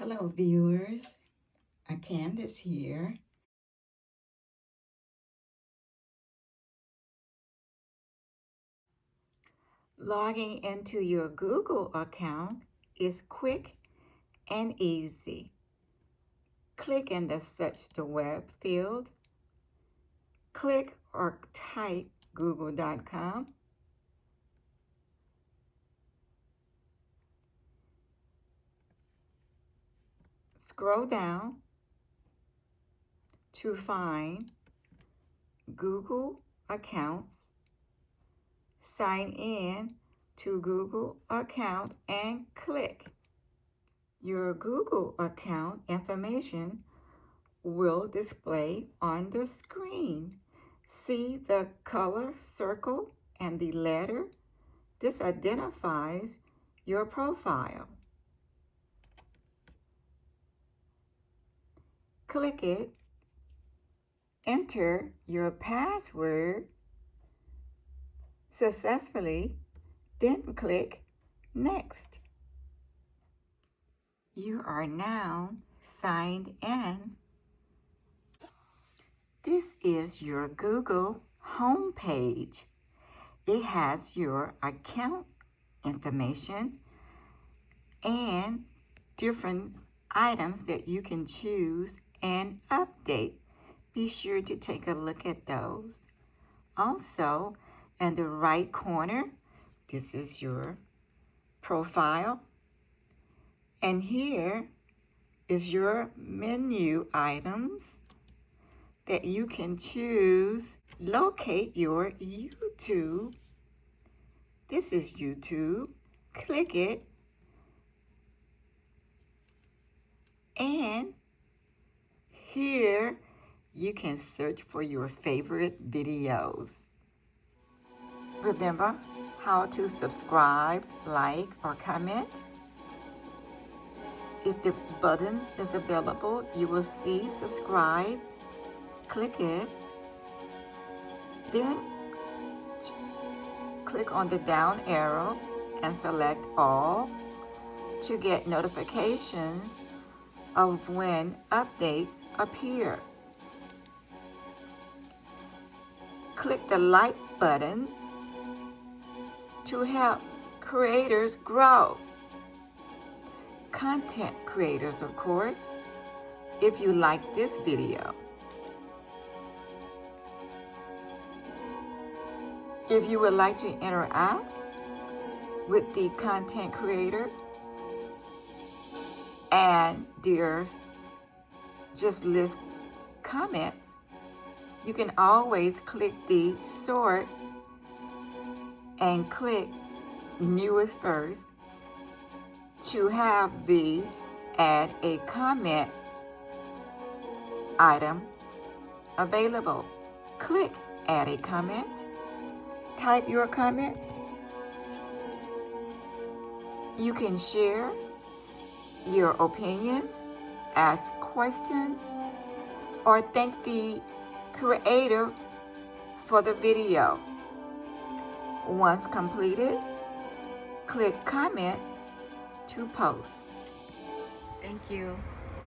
Hello viewers, Akandace here. Logging into your Google account is quick and easy. Click in the Search the Web field. Click or type google.com. Scroll down to find Google accounts. Sign in to Google account and click. Your Google account information will display on the screen. See the color circle and the letter? This identifies your profile. Click it, enter your password successfully, then click Next. You are now signed in. This is your Google homepage. It has your account information and different items that you can choose and update. Be sure to take a look at those. Also, in the right corner, this is your profile. And here is your menu items that you can choose. Locate your YouTube. This is YouTube. Click it. And here you can search for your favorite videos. Remember how to subscribe, like, or comment. If the button is available, you will see subscribe. Click it. Then click on the down arrow and select all to get notifications of when updates appear. Click the like button to help creators grow. Content creators, of course, if you like this video. If you would like to interact with the content creator and just list comments, you can always click the sort and click newest first to have the add a comment item available. Click add a comment. Type your comment. You can share your opinions, ask questions, or thank the creator for the video. Once completed, click comment to post. Thank you.